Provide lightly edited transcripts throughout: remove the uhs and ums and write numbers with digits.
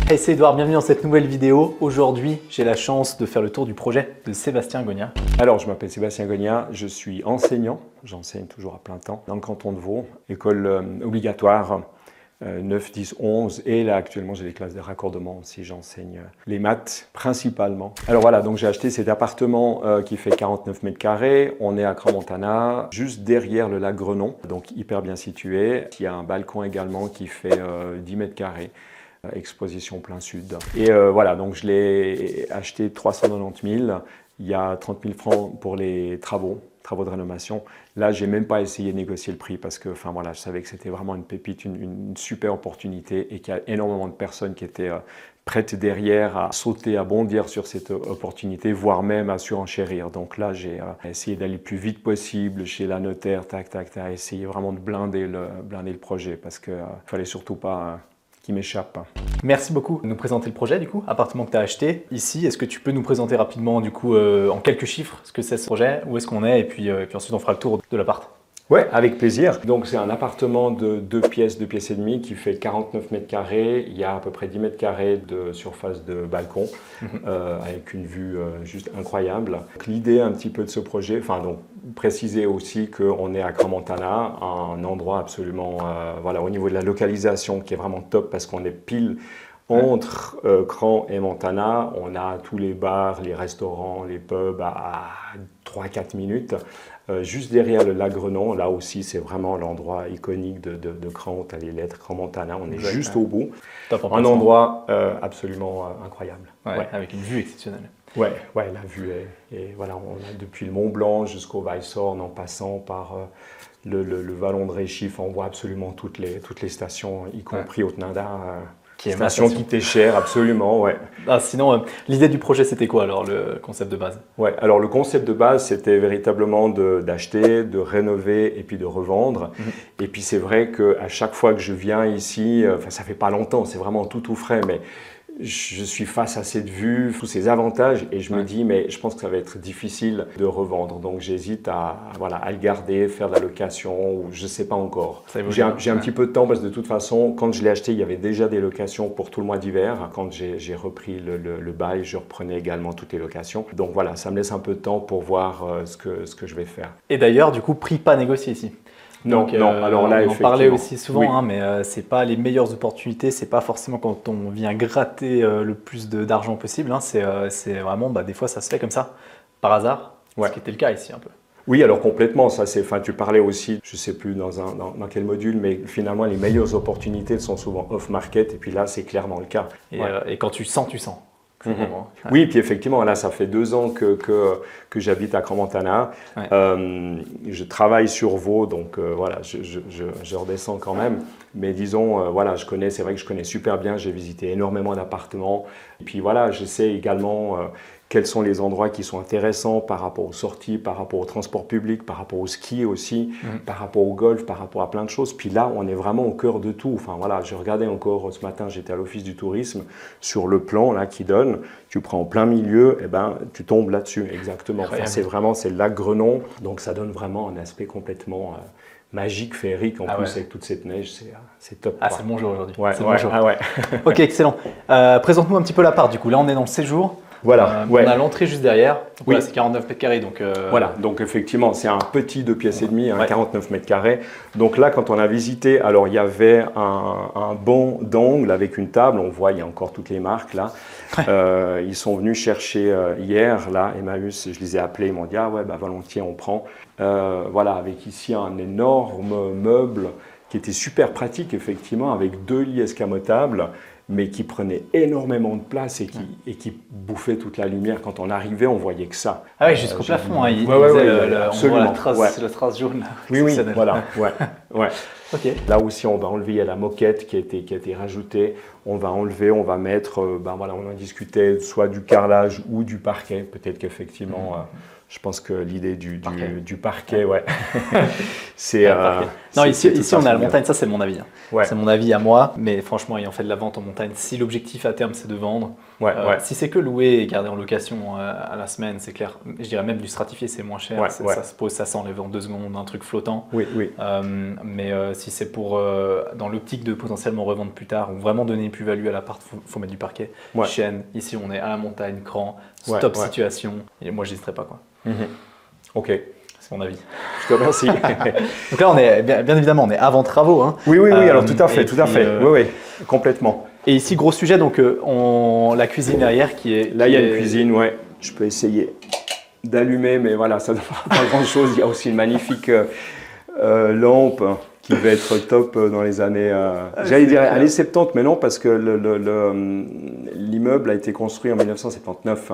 Hey, c'est Edouard, bienvenue dans cette nouvelle vidéo. Aujourd'hui, j'ai la chance de faire le tour du projet de Sébastien Gognat. Alors, je m'appelle Sébastien Gognat, je suis enseignant, j'enseigne toujours à plein temps dans le canton de Vaud, école obligatoire 9, 10, 11 et là actuellement j'ai des classes de raccordement aussi, j'enseigne les maths principalement. Alors voilà, donc j'ai acheté cet appartement qui fait 49 mètres carrés, on est à Crans-Montana, juste derrière le lac Grenon, donc hyper bien situé. Il y a un balcon également qui fait 10 mètres carrés. Exposition plein sud. Et voilà, donc je l'ai acheté 390 000. Il y a 30 000 francs pour les travaux de rénovation. Là, j'ai même pas essayé de négocier le prix parce que, enfin voilà, je savais que c'était vraiment une pépite, une super opportunité et qu'il y a énormément de personnes qui étaient prêtes derrière à sauter, à bondir sur cette opportunité, voire même à surenchérir. Donc là, j'ai essayé d'aller le plus vite possible chez la notaire, tac, essayer vraiment de blinder le projet parce que fallait surtout pas qui m'échappe. Merci beaucoup de nous présenter le projet du coup, appartement que tu as acheté ici. Est-ce que tu peux nous présenter rapidement du coup en quelques chiffres ce que c'est ce projet, où est-ce qu'on est et puis ensuite on fera le tour de l'appart. Ouais, avec plaisir. Donc c'est un appartement de 2 pièces et demie qui fait 49 mètres carrés. Il y a à peu près 10 mètres carrés de surface de balcon avec une vue juste incroyable. L'idée un petit peu de ce projet, enfin donc préciser aussi qu'on est à Crans-Montana, un endroit absolument, voilà, au niveau de la localisation qui est vraiment top parce qu'on est pile entre Crans et Montana. On a tous les bars, les restaurants, les pubs à 3-4 minutes. Juste derrière le lac Grenon, là aussi c'est vraiment l'endroit iconique de Crans, tu as les lettres Crans-Montana, on est juste au bout. Un endroit absolument incroyable. Ouais. Avec une vue exceptionnelle. Ouais, la vue est voilà, on a depuis le Mont Blanc jusqu'au Weisshorn en passant par le vallon de Rhéchif, on voit absolument toutes les stations, y compris Otnada. Qui est station qui t'est chère, absolument, ouais. Ah, sinon, l'idée du projet, c'était quoi alors, le concept de base? Ouais, alors le concept de base, c'était véritablement d'acheter, de rénover et puis de revendre. Et puis c'est vrai qu'à chaque fois que je viens ici, enfin ça fait pas longtemps, c'est vraiment tout frais, mais je suis face à cette vue, tous ces avantages et je me dis mais je pense que ça va être difficile de revendre. Donc j'hésite à le garder, faire de la location ou je sais pas encore. J'ai un petit peu de temps parce que de toute façon, quand je l'ai acheté, il y avait déjà des locations pour tout le mois d'hiver. Quand j'ai repris le bail, je reprenais également toutes les locations. Donc voilà, ça me laisse un peu de temps pour voir ce que je vais faire. Et d'ailleurs, du coup, prix pas négocié ici. Non, alors là, on en parlait aussi souvent, mais c'est pas les meilleures opportunités, c'est pas forcément quand on vient gratter le plus d'argent possible, c'est vraiment, des fois ça se fait comme ça, par hasard, ce qui était le cas ici un peu. Oui, alors complètement, ça c'est, enfin tu parlais aussi, je sais plus dans quel module, mais finalement les meilleures opportunités sont souvent off-market et puis là c'est clairement le cas. Et quand tu sens, tu sens. Oui, puis effectivement, là, ça fait 2 ans que j'habite à Crans-Montana. Je travaille sur Vaud, donc voilà, je redescends quand même. Mais disons, voilà, c'est vrai que je connais super bien, j'ai visité énormément d'appartements. Et puis voilà, je sais également quels sont les endroits qui sont intéressants par rapport aux sorties, par rapport au transport public, par rapport au ski aussi, par rapport au golf, par rapport à plein de choses. Puis là, on est vraiment au cœur de tout. Enfin voilà, je regardais encore ce matin, j'étais à l'office du tourisme, sur le plan là qui donne, tu prends en plein milieu, et ben tu tombes là-dessus, exactement. Enfin, c'est le lac Grenon, donc ça donne vraiment un aspect complètement magique, féerique, en plus avec toute cette neige, c'est top. Ah, c'est le bon jour aujourd'hui. Ouais. Ok, excellent. Présente-nous un petit peu l'appart du coup. Là, on est dans le séjour. Voilà, on a l'entrée juste derrière. Donc là, c'est 49 mètres carrés. Donc voilà, donc effectivement, c'est un petit 2 pièces et demie, 49 mètres carrés. Donc là, quand on a visité, alors il y avait un banc d'angle avec une table. On voit, il y a encore toutes les marques là. Ils sont venus chercher hier, là, Emmaüs, je les ai appelés, ils m'ont dit « Ah ouais, volontiers, on prend ». Voilà, avec ici un énorme meuble qui était super pratique, effectivement, avec 2 lits escamotables, mais qui prenait énormément de place et qui bouffait toute la lumière. Quand on arrivait, on voyait que ça. Ah oui, jusqu'au plafond, on voit la trace jaune. Oui, voilà. Okay. Là aussi, on va enlever, il y a la moquette qui a été rajoutée. On va enlever, on va mettre, on en discutait, soit du carrelage ou du parquet. Peut-être qu'effectivement, je pense que l'idée du parquet, c'est… non, ici on est à la montagne, ça c'est mon avis. C'est mon avis à moi, mais franchement, ayant fait de la vente en montagne, si l'objectif à terme c'est de vendre, Si c'est que loué et gardé en location à la semaine, c'est clair. Je dirais même du stratifié, c'est moins cher. Ça se pose, ça s'enlève en 2 secondes, un truc flottant. Oui. Mais si c'est pour, dans l'optique de potentiellement revendre plus tard ou vraiment donner une plus-value à l'appart, faut mettre du parquet. Chêne, ici on est à la montagne, cran, top situation. Et moi, j'hésiterais pas, quoi. Ok. C'est mon avis. Je te remercie. Donc là, on est bien évidemment, on est avant travaux. Hein. Oui, alors tout à fait. Oui, complètement. Et ici, gros sujet, donc la cuisine derrière qui est. Là, il y a une cuisine, Je peux essayer d'allumer, mais voilà, ça ne fera pas grand-chose. Il y a aussi une magnifique lampe qui va être top dans les années, j'allais dire années 70, mais non, parce que l'immeuble a été construit en 1979.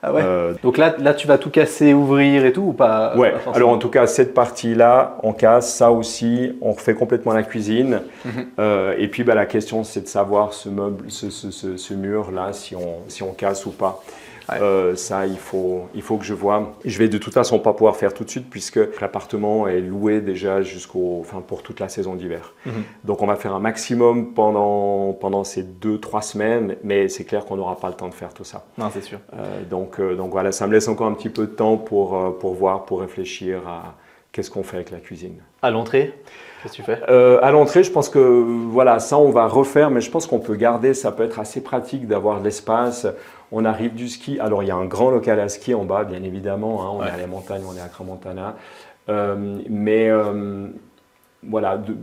Ah ouais. Donc là, tu vas tout casser, ouvrir et tout ou pas? Ouais. Alors en tout cas, cette partie-là, on casse. Ça aussi, on refait complètement la cuisine. Et puis la question, c'est de savoir ce mur-là, si on casse ou pas. Ça, il faut que je vois. Je vais de toute façon pas pouvoir faire tout de suite puisque l'appartement est loué déjà pour toute la saison d'hiver. Donc on va faire un maximum pendant ces 2-3 semaines, mais c'est clair qu'on n'aura pas le temps de faire tout ça. Non, c'est sûr. Donc voilà, ça me laisse encore un petit peu de temps pour voir, pour réfléchir à qu'est-ce qu'on fait avec la cuisine. À l'entrée, qu'est-ce que tu fais? À l'entrée, je pense que voilà, ça on va refaire, mais je pense qu'on peut garder, ça peut être assez pratique d'avoir de l'espace. On arrive du ski, alors il y a un grand local à ski en bas, bien évidemment, hein, on est à la montagne, on est à Crans-Montana, voilà, de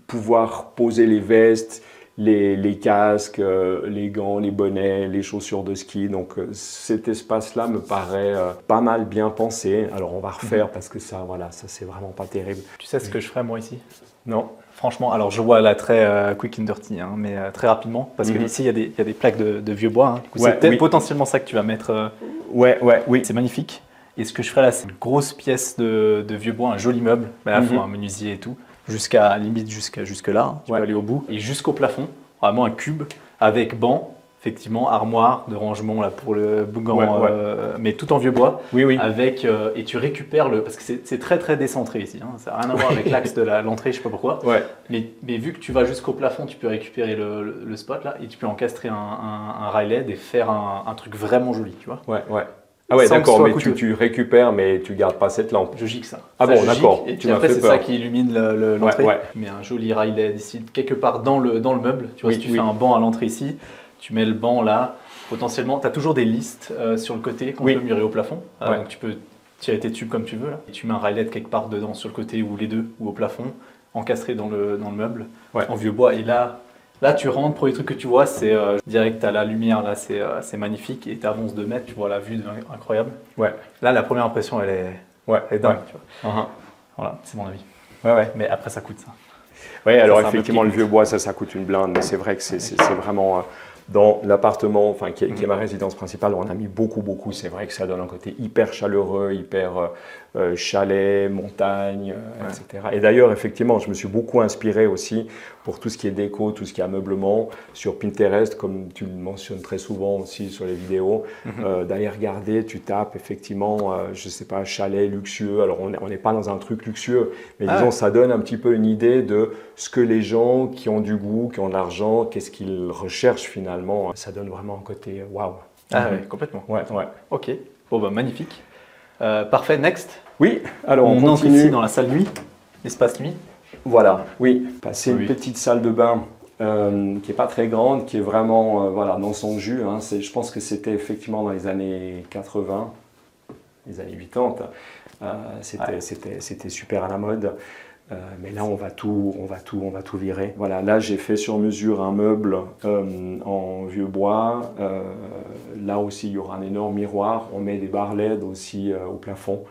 pouvoir poser les vestes, les casques, les gants, les bonnets, les chaussures de ski. Donc cet espace-là me paraît pas mal bien pensé. Alors on va refaire parce que ça c'est vraiment pas terrible. Tu sais ce que je ferais moi ici? Non. Franchement, alors je vois là très quick and dirty, hein, mais très rapidement, parce que ici il y a des plaques de vieux bois. Hein. Du coup, c'est peut-être potentiellement ça que tu vas mettre. Oui. C'est magnifique. Et ce que je ferais là, c'est une grosse pièce de vieux bois, un joli meuble. Là, il faut un menuisier et tout. Jusqu'à limite jusque là, hein. Tu peux aller au bout. Et jusqu'au plafond, vraiment un cube avec banc, effectivement, armoire de rangement là pour le bougan, mais tout en vieux bois. Oui. Avec, et tu récupères parce que c'est très très décentré ici. Hein. Ça n'a rien à voir avec l'axe de l'entrée, je ne sais pas pourquoi. Mais vu que tu vas jusqu'au plafond, tu peux récupérer le spot là et tu peux encastrer un rail LED et faire un truc vraiment joli, tu vois. Ah ouais, d'accord, mais tu récupères, mais tu gardes pas cette lampe. Je gigue ça. Ah bon, d'accord. Et puis après, c'est ça qui illumine l'entrée. Tu mets un joli rail LED ici, quelque part dans le meuble. Tu vois, si tu fais un banc à l'entrée ici, tu mets le banc là. Potentiellement, tu as toujours des listes sur le côté contre le mur et au plafond. Donc tu peux tirer tes tubes comme tu veux. Là. Et tu mets un rail LED quelque part dedans, sur le côté ou les deux, ou au plafond, encastré dans le meuble, en vieux bois. Et là, tu rentres, premier truc que tu vois, c'est direct à la lumière, là, c'est magnifique. Et tu avances 2 mètres, tu vois la vue incroyable. Là, la première impression, elle est dingue. Tu vois. Voilà, c'est mon avis. Mais après, ça coûte ça. Alors effectivement, le vieux bois, ça coûte une blinde. Mais c'est vrai que c'est vraiment... Dans l'appartement, qui est ma résidence principale, on a mis beaucoup. C'est vrai que ça donne un côté hyper chaleureux, hyper chalet, montagne, etc. Et d'ailleurs, effectivement, je me suis beaucoup inspiré aussi pour tout ce qui est déco, tout ce qui est ameublement sur Pinterest, comme tu le mentionnes très souvent aussi sur les vidéos. D'aller regarder, tu tapes effectivement, je ne sais pas, chalet luxueux. Alors, on n'est pas dans un truc luxueux, mais disons, ça donne un petit peu une idée de ce que les gens qui ont du goût, qui ont de l'argent, qu'est-ce qu'ils recherchent finalement. Ça donne vraiment un côté waouh. Ah oui, complètement. Ok, bon magnifique. Parfait, next. Oui, alors on entre ici dans la salle nuit, espace nuit. Voilà, passer une petite salle de bain qui n'est pas très grande, qui est vraiment dans son jus. Hein. Je pense que c'était effectivement dans les années 80, les années 80. C'était super à la mode. Mais là, on va tout virer. Voilà, là, j'ai fait sur mesure un meuble en vieux bois. Là aussi, il y aura un énorme miroir. On met des barres LED aussi au plafond.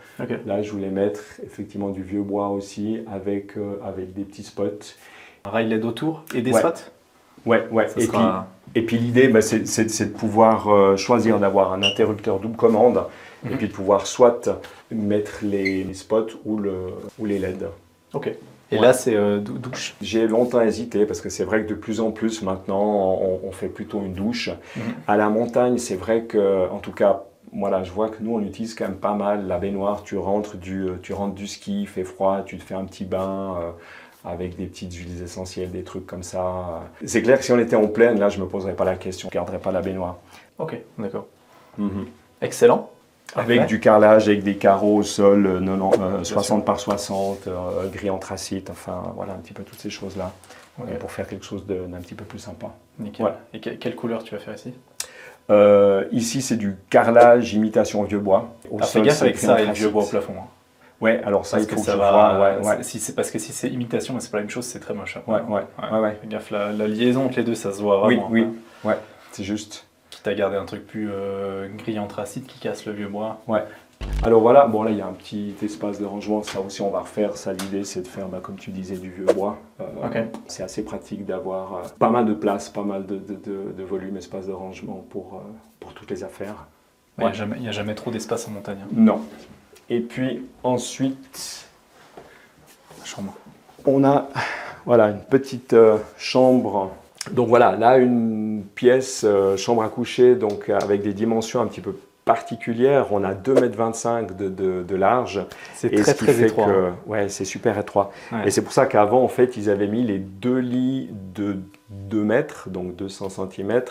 Là, je voulais mettre effectivement du vieux bois aussi avec des petits spots. Un rail LED autour et des spots. Et puis l'idée, c'est de pouvoir choisir d'avoir un interrupteur double commande et puis de pouvoir soit mettre les spots ou les LED. Ok. Et là, c'est douche. J'ai longtemps hésité parce que c'est vrai que de plus en plus maintenant, on fait plutôt une douche. À la montagne, c'est vrai que, en tout cas, je vois que nous, on utilise quand même pas mal la baignoire. Tu rentres du ski, il fait froid, tu te fais un petit bain avec des petites huiles essentielles, des trucs comme ça. C'est clair que si on était en plaine, là, je ne me poserais pas la question, je ne garderais pas la baignoire. Ok, d'accord. Mhm. Excellent. Avec Parfait. du carrelage, avec des carreaux au sol, 60 par 60, gris anthracite, enfin voilà un petit peu toutes ces choses-là, pour faire quelque chose d'un petit peu plus sympa. Nickel. Ouais. Et quelle couleur tu vas faire ici? Ici c'est du carrelage imitation vieux bois. Au Fais sol, gaffe c'est avec gris ça et le anthracite. vieux bois au plafond. Hein. Ouais, alors ça Parce il que faut que ça je va. vois. Ouais. Parce que si c'est imitation mais c'est pas la même chose, c'est très moche. Après. Ouais. Fais gaffe, la liaison entre les deux, ça se voit vraiment. Oui, ouais, c'est juste. Quitte à garder un truc plus gris anthracite qui casse le vieux bois. Ouais. Alors voilà, bon là il y a un petit espace de rangement, ça aussi on va refaire. Ça l'idée c'est de faire, comme tu disais, du vieux bois. Ok. C'est assez pratique d'avoir pas mal de place, pas mal de volume, espace de rangement pour toutes les affaires. Il n'y a jamais trop d'espace en montagne. Hein. Non. Et puis ensuite, La chambre. on a voilà, une petite chambre. Donc voilà, là une pièce, chambre à coucher, donc avec des dimensions un petit peu particulières. On a 2,25 m de large. C'est Et très ce qui très fait étroit. que, ouais, c'est super étroit. Ouais. Et c'est pour ça qu'avant, en fait, ils avaient mis les deux lits de 2 mètres, donc 200 cm,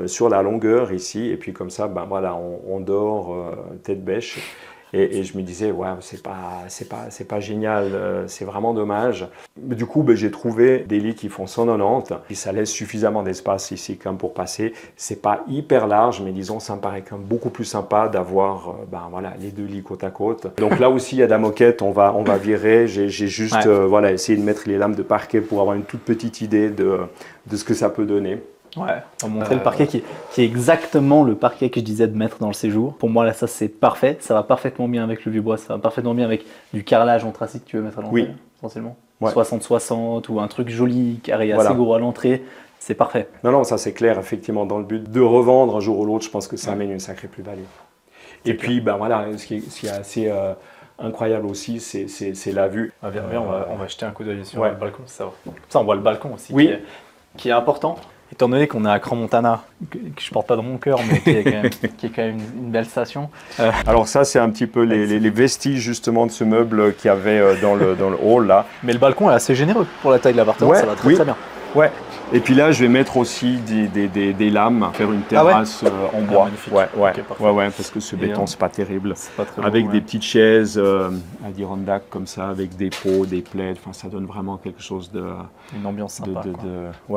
sur la longueur ici. Et puis comme ça, voilà, on dort tête bêche. Et je me disais, ouais, c'est pas génial, c'est vraiment dommage. Mais du coup, j'ai trouvé des lits qui font 190, et ça laisse suffisamment d'espace ici quand même pour passer. C'est pas hyper large, mais disons, ça me paraît quand même beaucoup plus sympa d'avoir voilà, les deux lits côte à côte. Donc là aussi, il y a de la moquette, on va virer. J'ai juste voilà, essayé de mettre les lames de parquet pour avoir une toute petite idée de ce que ça peut donner. Ouais, on va montrer le parquet qui est exactement le parquet que je disais de mettre dans le séjour. Pour moi, là, ça c'est parfait. Ça va parfaitement bien avec le vieux bois. Ça va parfaitement bien avec du carrelage anthracite que tu veux mettre à l'entrée, essentiellement. Ouais. 60-60 ou un truc joli, carré Voilà. assez gros à l'entrée. C'est parfait. Non, ça c'est clair, effectivement, dans le but de revendre un jour ou l'autre, je pense que ça amène une sacrée plus-value. Et puis, voilà, ce qui est assez incroyable aussi, c'est la vue. Viens, on va jeter un coup d'œil sur le balcon. Ça on voit le balcon aussi, qui est important. Étant donné qu'on est à Crans-Montana, que je porte pas dans mon cœur, mais qui est quand même une belle station. Alors ça, c'est un petit peu les vestiges justement de ce meuble qu'il y avait dans le hall là. Mais le balcon est assez généreux pour la taille de l'appartement, ça va très bien. Ouais. Et puis là, je vais mettre aussi des lames, faire une terrasse en bois. Magnifique. Ouais, parce que ce béton, c'est pas terrible. C'est pas très avec beau, des petites chaises Adirondack comme ça, avec des pots, des plaids. Enfin, ça donne vraiment quelque chose de une ambiance sympa,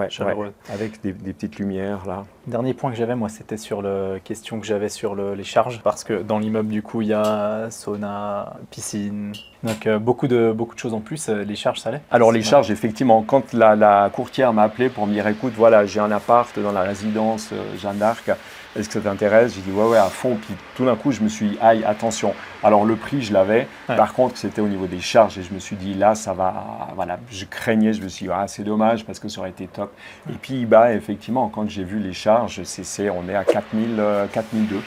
chaleureuse. Avec des petites lumières là. Dernier point que j'avais, moi, c'était sur la question que j'avais sur les charges, parce que dans l'immeuble, du coup, il y a sauna, piscine, donc beaucoup de choses en plus. Les charges, ça allait? Alors les charges, effectivement, quand la courtière m'a appelé pour me dire, écoute, voilà, j'ai un appart dans la résidence Jeanne d'Arc, est-ce que ça t'intéresse? J'ai dit ouais, à fond. Puis tout d'un coup, je me suis dit, aïe, attention. Alors le prix, je l'avais. Ouais. Par contre, c'était au niveau des charges et je me suis dit, là, ça va. Voilà, je craignais, je me suis dit, c'est dommage parce que ça aurait été top. Et puis, effectivement, quand j'ai vu les charges, on est à 4002.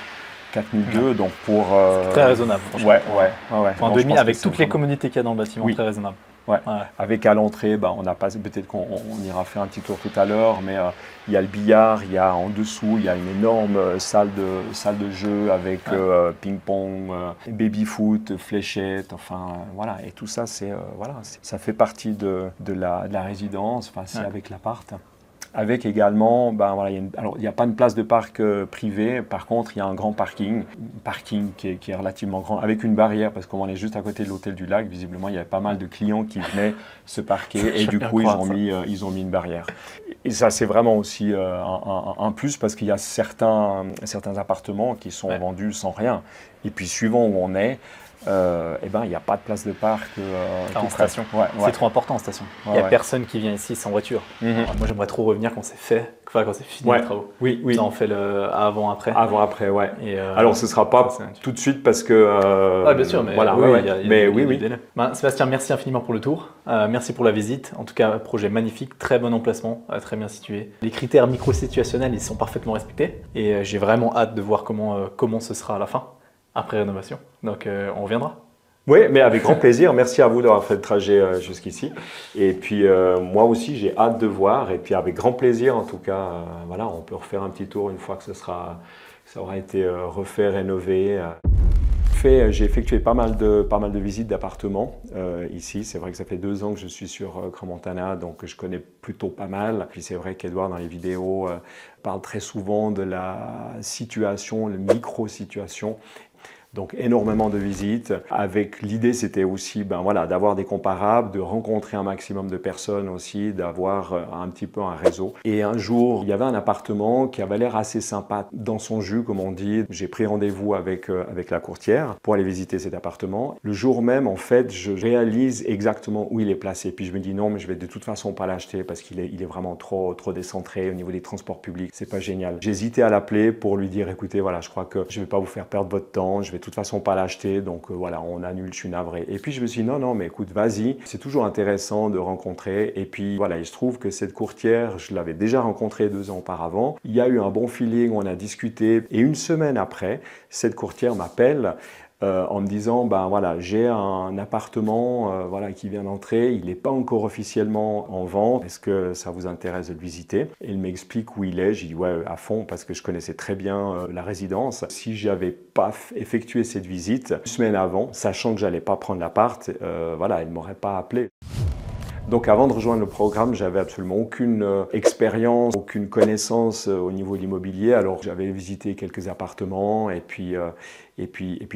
4002, donc pour. C'est très raisonnable, franchement. Ouais. Pour un demi, avec toutes les commodités qu'il y a dans le bâtiment, très raisonnable. Ouais. Avec à l'entrée, on a pas, peut-être qu'on ira faire un petit tour tout à l'heure, mais il y a le billard, il y a en dessous, il y a une énorme salle de jeu avec ping-pong, baby-foot, fléchettes, enfin voilà, et tout ça, ça fait partie de la résidence, enfin c'est avec l'appart. Avec également, il n'y a pas de place de parc privée, par contre il y a un grand parking qui est relativement grand, avec une barrière, parce qu'on est juste à côté de l'hôtel du lac, visiblement il y avait pas mal de clients qui venaient se parquer, et du coup ils ont mis une barrière. Et ça c'est vraiment aussi un plus, parce qu'il y a certains appartements qui sont vendus sans rien, et puis suivant où on est, il n'y a pas de place de parc en station. C'est trop important en station. Il n'y a personne qui vient ici sans voiture. Alors, moi j'aimerais trop revenir quand c'est fini les travaux. Oui. Ça, on fait le avant-après. Avant-après, ouais. Et alors ce ne sera pas tout de suite parce que... bien sûr, mais voilà, oui. Sébastien, merci infiniment pour le tour. Merci pour la visite. En tout cas, projet magnifique, très bon emplacement, très bien situé. Les critères micro-situationnels, ils sont parfaitement respectés. Et j'ai vraiment hâte de voir comment ce sera à la fin. Après rénovation. Donc on reviendra. Oui, mais avec grand plaisir. Merci à vous d'avoir fait le trajet jusqu'ici. Et puis moi aussi, j'ai hâte de voir. Et puis avec grand plaisir, en tout cas, on peut refaire un petit tour une fois que ça aura été refait, rénové. j'ai effectué pas mal de visites d'appartements ici. C'est vrai que ça fait 2 ans que je suis sur Crans-Montana, donc je connais plutôt pas mal. Puis c'est vrai qu'Edouard, dans les vidéos, parle très souvent de la situation, la micro-situation. Donc énormément de visites. Avec l'idée, c'était aussi d'avoir des comparables, de rencontrer un maximum de personnes aussi, d'avoir un petit peu un réseau. Et un jour, il y avait un appartement qui avait l'air assez sympa dans son jus, comme on dit. J'ai pris rendez-vous avec la courtière pour aller visiter cet appartement. Le jour même, en fait, je réalise exactement où il est placé. Puis je me dis non, mais je vais de toute façon pas l'acheter parce qu'il est vraiment trop décentré au niveau des transports publics. C'est pas génial. J'hésitais à l'appeler pour lui dire écoutez, voilà, je crois que je vais pas vous faire perdre votre temps. Je vais de toute façon pas l'acheter, donc voilà, on annule, je suis navré. Et puis je me suis dit non, mais écoute, vas-y, c'est toujours intéressant de rencontrer. Et puis voilà, il se trouve que cette courtière, je l'avais déjà rencontrée 2 ans auparavant. Il y a eu un bon feeling, on a discuté. Et une semaine après, cette courtière m'appelle en me disant voilà, j'ai un appartement qui vient d'entrer, il n'est pas encore officiellement en vente, est-ce que ça vous intéresse de le visiter? Et il m'explique où il est, j'ai dit ouais, à fond, parce que je connaissais très bien la résidence. Si j'avais pas effectué cette visite 1 semaine avant, sachant que j'allais pas prendre l'appart, voilà, il m'aurait pas appelé. Donc avant de rejoindre le programme, j'avais absolument aucune expérience, aucune connaissance au niveau de l'immobilier. Alors j'avais visité quelques appartements et puis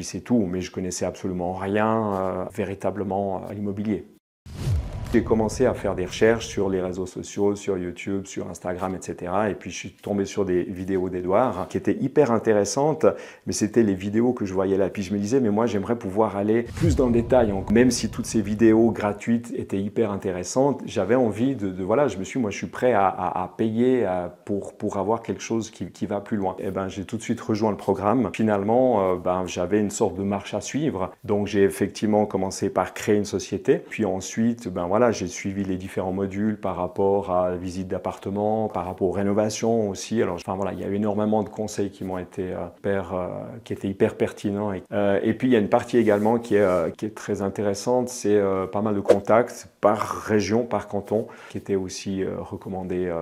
c'est tout, mais je connaissais absolument rien véritablement à l'immobilier. J'ai commencé à faire des recherches sur les réseaux sociaux, sur YouTube, sur Instagram, etc. Et puis je suis tombé sur des vidéos d'Edouard qui étaient hyper intéressantes, mais c'était les vidéos que je voyais là. Puis je me disais, mais moi j'aimerais pouvoir aller plus dans le détail. Même si toutes ces vidéos gratuites étaient hyper intéressantes, j'avais envie voilà, je suis prêt à payer pour avoir quelque chose qui va plus loin. Et j'ai tout de suite rejoint le programme. Finalement, j'avais une sorte de marche à suivre. Donc j'ai effectivement commencé par créer une société. Puis ensuite, j'ai suivi les différents modules par rapport à la visite d'appartements, par rapport aux rénovations aussi. Alors, il y a eu énormément de conseils qui m'ont été qui étaient hyper pertinents. Et puis, il y a une partie également qui est très intéressante, c'est pas mal de contacts par région, par canton, qui étaient aussi recommandés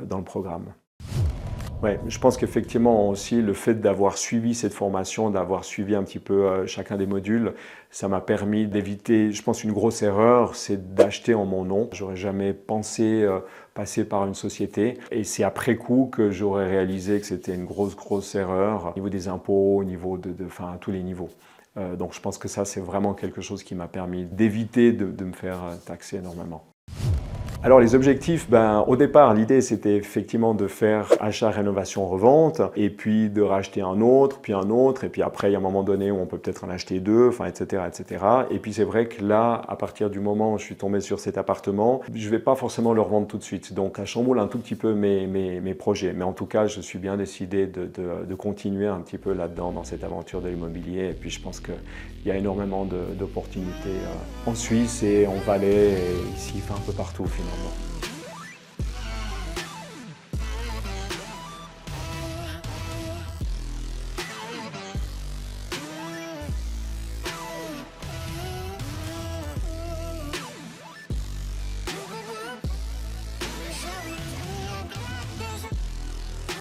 dans le programme. Ouais, je pense qu'effectivement aussi le fait d'avoir suivi cette formation, d'avoir suivi un petit peu chacun des modules, ça m'a permis d'éviter, je pense, une grosse erreur, c'est d'acheter en mon nom. J'aurais jamais pensé passer par une société et c'est après coup que j'aurais réalisé que c'était une grosse erreur au niveau des impôts, au niveau à tous les niveaux. Donc je pense que ça, c'est vraiment quelque chose qui m'a permis d'éviter de me faire taxer énormément. Alors les objectifs, au départ, l'idée c'était effectivement de faire achat, rénovation, revente, et puis de racheter un autre, et puis après il y a un moment donné où on peut peut-être en acheter 2, etc., etc. Et puis c'est vrai que là, à partir du moment où je suis tombé sur cet appartement, je ne vais pas forcément le revendre tout de suite. Donc ça chamboule un tout petit peu mes projets. Mais en tout cas, je suis bien décidé de continuer un petit peu là-dedans, dans cette aventure de l'immobilier. Et puis je pense qu'il y a énormément d'opportunités en Suisse et en Valais, et ici, un peu partout finalement.